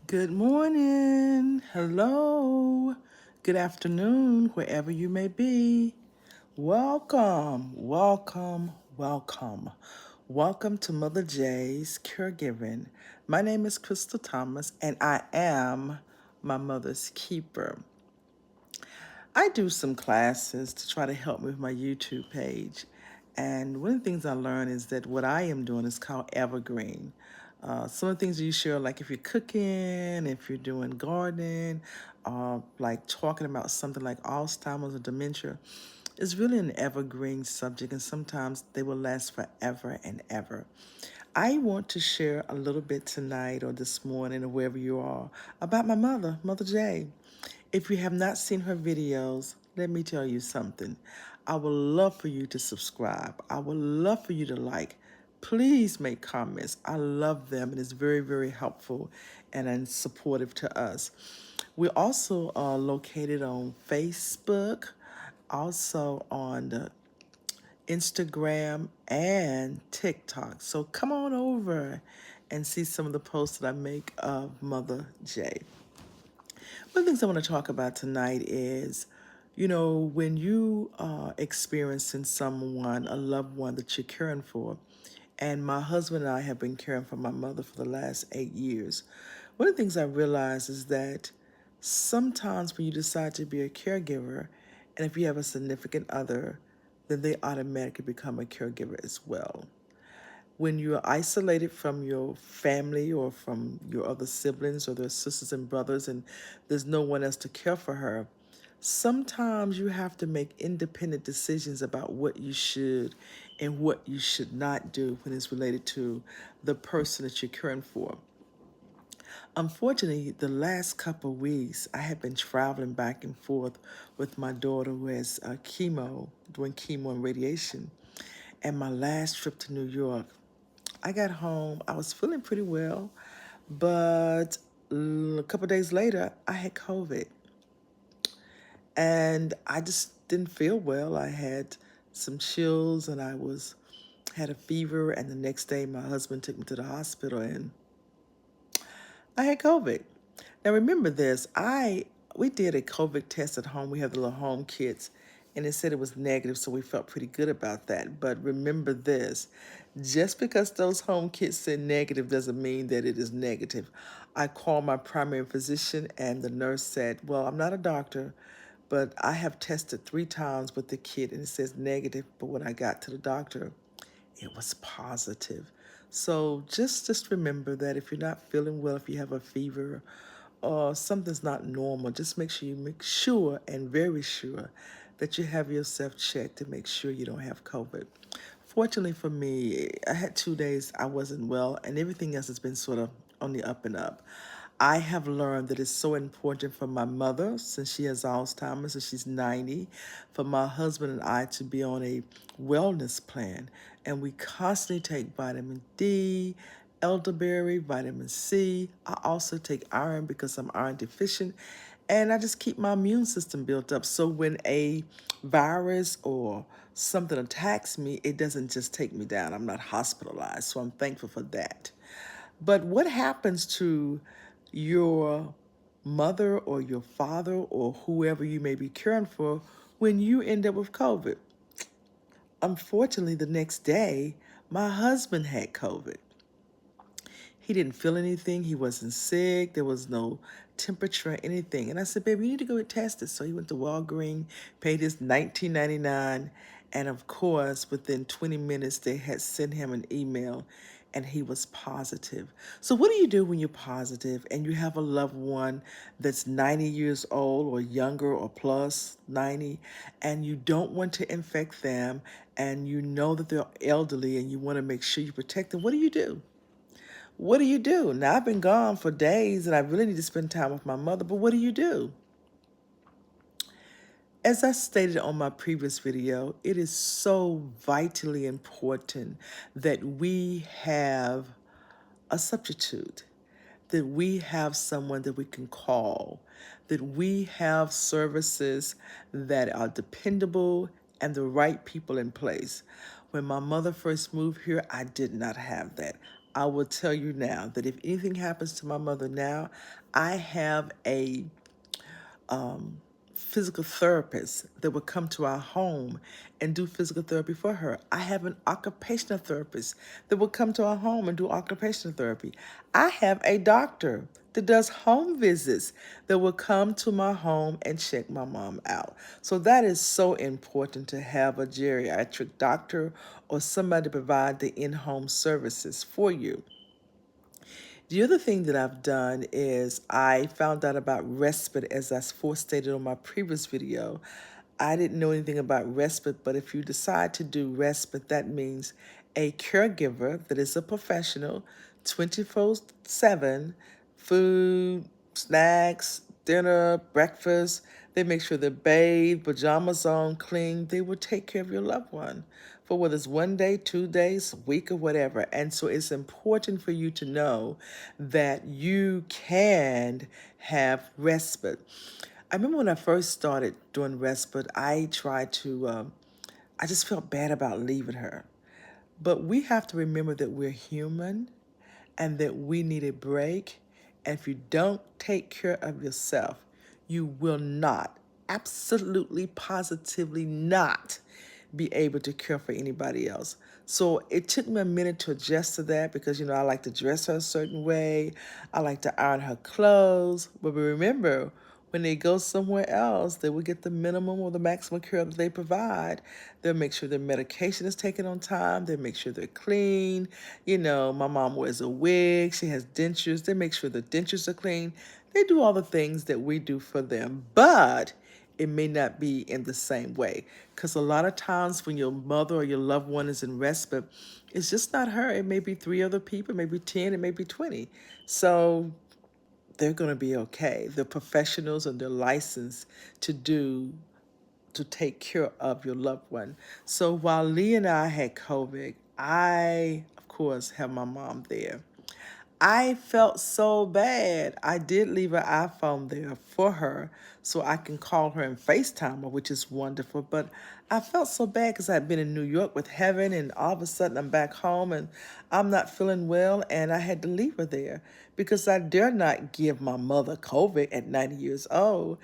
Good morning. Hello. Good afternoon, wherever you may be. Welcome, welcome, welcome. Welcome to Mother J's Caregiving. My name is Crystal Thomas, and I am my mother's keeper. I do some classes to try to help me with my YouTube page. And one of the things I learned is that what I am doing is called evergreen. Some of the things you share, like if you're cooking, if you're doing gardening, like talking about something like Alzheimer's or dementia, is really an evergreen subject, and sometimes they will last forever and ever. I want to share a little bit tonight or this morning or wherever you are about my mother, Mother J. If you have not seen her videos, let me tell you something. I would love for you to subscribe. I would love for you to like. Please make comments. I love them, and it's very, very helpful and supportive to us. We're also located on Facebook, also on the Instagram, and TikTok. So come on over and see some of the posts that I make of Mother J. One of the things I want to talk about tonight is, when you are experiencing someone, a loved one that you're caring for, and my husband and I have been caring for my mother for the last 8 years. One of the things I realize is that sometimes when you decide to be a caregiver, and if you have a significant other, then they automatically become a caregiver as well. When you're isolated from your family or from your other siblings or their sisters and brothers, and there's no one else to care for her, sometimes you have to make independent decisions about what you should and what you should not do when it's related to the person that you're caring for. Unfortunately, the last couple of weeks, I have been traveling back and forth with my daughter who has doing chemo and radiation. And my last trip to New York, I got home, I was feeling pretty well, but a couple of days later, I had COVID. And I just didn't feel well. I had some chills and had a fever, and the next day my husband took me to the hospital and I had COVID. Now remember this, we did a COVID test at home. We have the little home kits, and it said it was negative, so we felt pretty good about that. But remember this, just because those home kits said negative doesn't mean that it is negative. I called my primary physician, and the nurse said, well, I'm not a doctor, but I have tested 3 times with the kit and it says negative. But when I got to the doctor, it was positive. So just remember that if you're not feeling well, if you have a fever or something's not normal, just make sure and very sure that you have yourself checked to make sure you don't have COVID. Fortunately for me, I had 2 days I wasn't well, and everything else has been sort of on the up and up. I have learned that it's so important for my mother, since she has Alzheimer's and she's 90, for my husband and I to be on a wellness plan. And we constantly take vitamin D, elderberry, vitamin C. I also take iron because I'm iron deficient. And I just keep my immune system built up. So when a virus or something attacks me, it doesn't just take me down. I'm not hospitalized. So I'm thankful for that. But what happens to your mother or your father or whoever you may be caring for when you end up with COVID? Unfortunately, the next day, my husband had COVID. He didn't feel anything. He wasn't sick. There was no temperature or anything. And I said, baby, you need to go get tested. So he went to Walgreens, paid his $19.99. And of course, within 20 minutes, they had sent him an email and he was positive. So what do you do when you're positive and you have a loved one that's 90 years old or younger or plus 90, and you don't want to infect them, and you know that they're elderly and you want to make sure you protect them? What do you do? What do you do? Now, I've been gone for days and I really need to spend time with my mother, but what do you do? As I stated on my previous video, it is so vitally important that we have a substitute, that we have someone that we can call, that we have services that are dependable and the right people in place. When my mother first moved here, I did not have that. I will tell you now that if anything happens to my mother now, I have a physical therapist that would come to our home and do physical therapy for her. I have an occupational therapist that would come to our home and do occupational therapy. I have a doctor that does home visits that will come to my home and check my mom out. So that is so important to have a geriatric doctor or somebody to provide the in-home services for you. The other thing that I've done is I found out about respite, as I stated on my previous video. I didn't know anything about respite, but if you decide to do respite, that means a caregiver that is a professional, 24/7, food, snacks, dinner, breakfast. They make sure they're bathed, pajamas on, clean. They will take care of your loved one for whether it's 1 day, 2 days, a week, or whatever. And so it's important for you to know that you can have respite. I remember when I first started doing respite, I tried to, I just felt bad about leaving her. But we have to remember that we're human and that we need a break. And if you don't take care of yourself, you will not, absolutely, positively not be able to care for anybody else. So it took me a minute to adjust to that because, I like to dress her a certain way. I like to iron her clothes. But remember, when they go somewhere else, they will get the minimum or the maximum care that they provide. They'll make sure their medication is taken on time. They'll make sure they're clean. My mom wears a wig. She has dentures. They make sure the dentures are clean. They do all the things that we do for them. But it may not be in the same way. Because a lot of times when your mother or your loved one is in respite, it's just not her. It may be three other people, maybe 10, it may be 20. So they're going to be okay. They're professionals and they're licensed to take care of your loved one. So while Lee and I had COVID, I, of course, have my mom there. I felt so bad. I did leave an iPhone there for her so I can call her and FaceTime her, which is wonderful. But I felt so bad because I'd been in New York with Heaven, and all of a sudden I'm back home and I'm not feeling well, and I had to leave her there because I dare not give my mother COVID at 90 years old.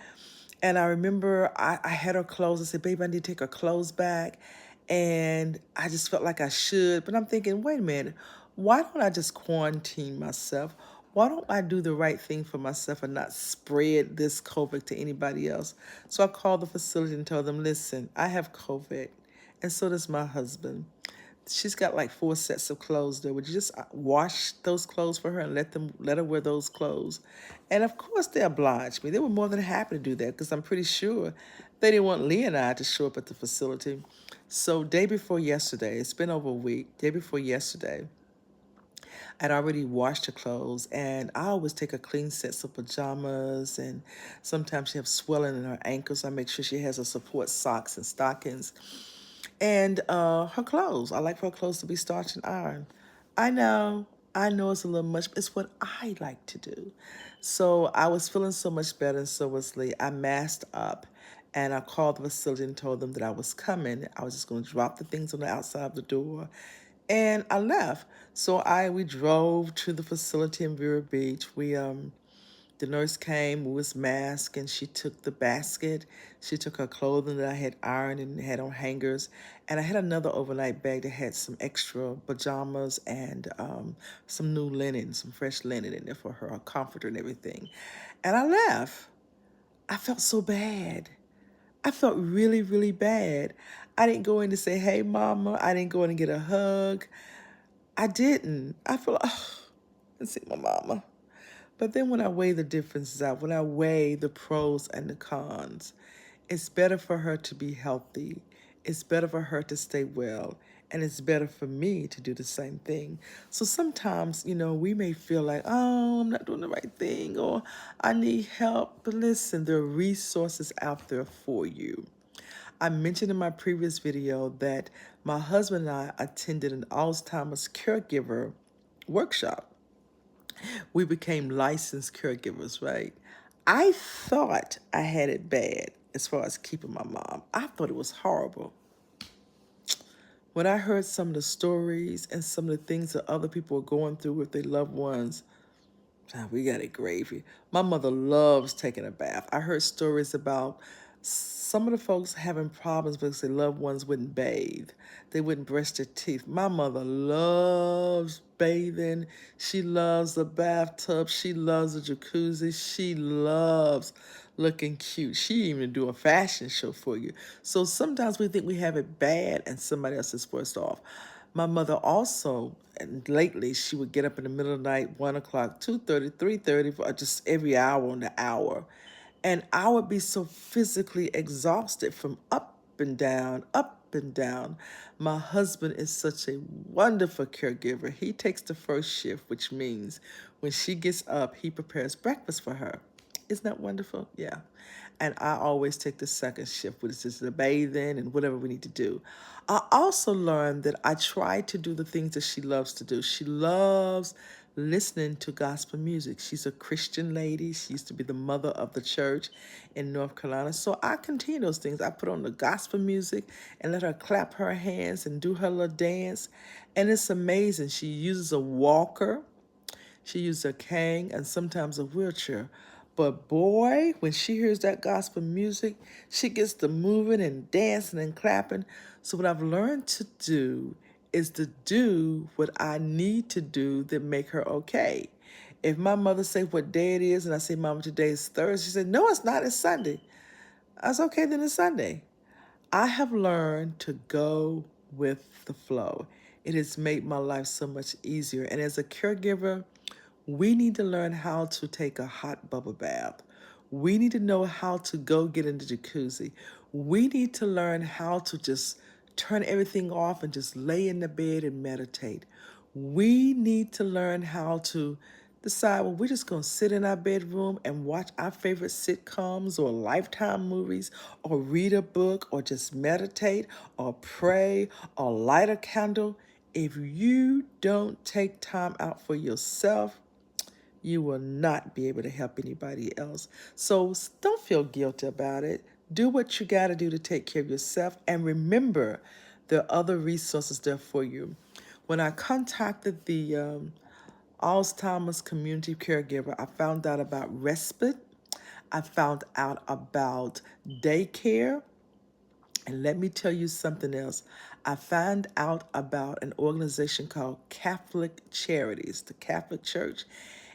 And I remember I had her clothes. I said, baby, I need to take her clothes back. And I just felt like I should. But I'm thinking, wait a minute, why don't I just quarantine myself? Why don't I do the right thing for myself and not spread this COVID to anybody else? So I called the facility and told them, listen, I have COVID, and so does my husband. She's got like 4 sets of clothes there. Would you just wash those clothes for her and let her wear those clothes? And of course they obliged me. They were more than happy to do that because I'm pretty sure they didn't want Lee and I to show up at the facility. So day before yesterday, it's been over a week, day before yesterday, I'd already washed her clothes, and I always take her clean sets of pajamas, and sometimes she has swelling in her ankles. I make sure she has her support socks and stockings. And her clothes. I like for her clothes to be starched and ironed. I know, I know it's a little much, but it's what I like to do. So I was feeling so much better, and so was Lee. I masked up, and I called the facility and told them that I was coming. I was just going to drop the things on the outside of the door, and I left. So we drove to the facility in Vero Beach. The nurse came, we was masked, and she took the basket. She took her clothing that I had ironed and had on hangers. And I had another overnight bag that had some extra pajamas and some new linen, some fresh linen in there for her, a comforter and everything. And I left. I felt so bad. I felt really, really bad. I didn't go in to say, hey, mama. I didn't go in and get a hug. I didn't. I felt, oh, and see my mama. But then when I weigh the differences out, when I weigh the pros and the cons, it's better for her to be healthy. It's better for her to stay well. And it's better for me to do the same thing. So sometimes, we may feel like, oh, I'm not doing the right thing or I need help. But listen, there are resources out there for you. I mentioned in my previous video that my husband and I attended an Alzheimer's caregiver workshop. We became licensed caregivers, right? I thought I had it bad as far as keeping my mom. I thought it was horrible. When I heard some of the stories and some of the things that other people are going through with their loved ones, we got it gravy. My mother loves taking a bath. I heard stories about some of the folks having problems because their loved ones wouldn't bathe. They wouldn't brush their teeth. My mother loves bathing. She loves the bathtub. She loves the jacuzzi. She loves looking cute. She even do a fashion show for you. So sometimes we think we have it bad and somebody else is worse off. My mother also, and lately, she would get up in the middle of the night, 1 o'clock, 2:30, 3:30, for just every hour on the hour. And I would be so physically exhausted from up and down, up and down. My husband is such a wonderful caregiver. He takes the first shift, which means when she gets up, he prepares breakfast for her. Isn't that wonderful? Yeah. And I always take the second shift, which is the bathing and whatever we need to do. I also learned that I try to do the things that she loves to do. She loves listening to gospel music. She's a Christian lady. She used to be the mother of the church in North Carolina. So I continue those things. I put on the gospel music and let her clap her hands and do her little dance. And it's amazing. She uses a walker, she used a cane and sometimes a wheelchair. But boy, when she hears that gospel music, she gets to moving and dancing and clapping. So what I've learned to do is to do what I need to do that make her okay. If my mother say what day it is and I say, Mama, today is Thursday, she said, no, it's not, it's Sunday. I was okay, then it's Sunday. I have learned to go with the flow. It has made my life so much easier. And as a caregiver, we need to learn how to take a hot bubble bath. We need to know how to go get in the jacuzzi. We need to learn how to just turn everything off and just lay in the bed and meditate. We need to learn how to decide, well, we're just going to sit in our bedroom and watch our favorite sitcoms or Lifetime movies or read a book or just meditate or pray or light a candle. If you don't take time out for yourself, you will not be able to help anybody else. So don't feel guilty about it. Do what you got to do to take care of yourself. And remember, there are other resources there for you. When I contacted the Alzheimer's community caregiver, I found out about respite. I found out about daycare. And let me tell you something else. I found out about an organization called Catholic Charities, the Catholic Church.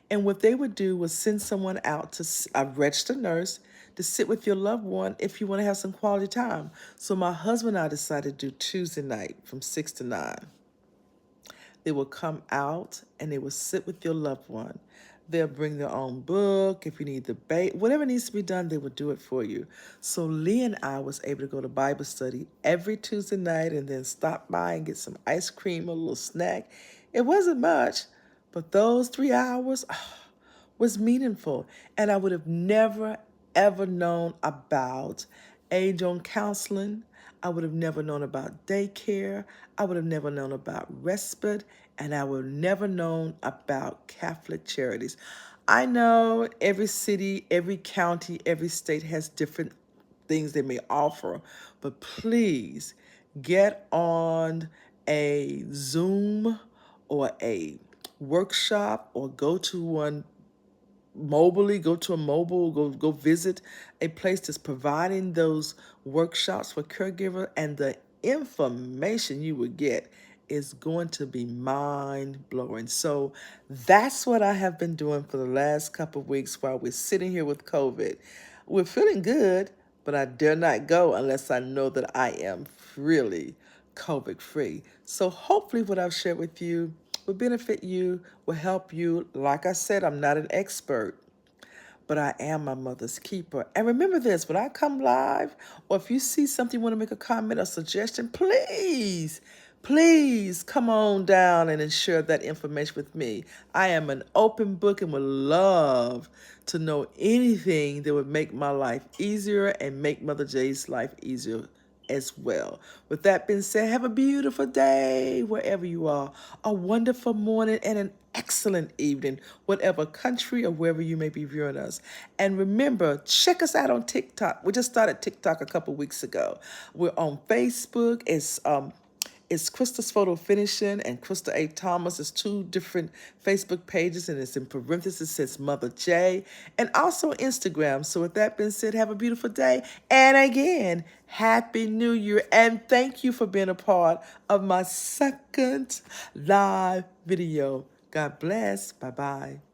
And what they would do was send someone out to a registered nurse to sit with your loved one if you want to have some quality time. So my husband and I decided to do Tuesday night from 6 to 9. They will come out and they will sit with your loved one. They'll bring their own book. If you need the whatever needs to be done, they will do it for you. So Lee and I was able to go to Bible study every Tuesday night and then stop by and get some ice cream, a little snack. It wasn't much, but those 3 hours was meaningful. And I would have never, ever known about age-on counseling. I would have never known about daycare. I would have never known about respite. And I would have never known about Catholic charities. I know every city, every county, every state has different things they may offer, but please get on a Zoom or a workshop or go to one mobily, go to a mobile, go visit a place that's providing those workshops for caregiver, and the information you would get is going to be mind blowing. So that's what I have been doing for the last couple of weeks while we're sitting here with COVID. We're feeling good, but I dare not go unless I know that I am really COVID free. So hopefully what I've shared with you will benefit you, will help you. Like I said, I'm not an expert, but I am my mother's keeper. And remember this, when I come live, or if you see something, you want to make a comment or suggestion, please come on down and share that information with me. I am an open book and would love to know anything that would make my life easier and make Mother J's life easier as well. With that being said, have a beautiful day wherever you are, a wonderful morning, and an excellent evening, whatever country or wherever you may be viewing us. And remember, check us out on TikTok. We just started TikTok a couple weeks ago. We're on Facebook. It's Krista's Photo Finishing, and Krista A. Thomas is two different Facebook pages, and it's in parentheses, it says Mother J, and also Instagram. So with that being said, have a beautiful day. And again, Happy New Year, and thank you for being a part of my second live video. God bless. Bye-bye.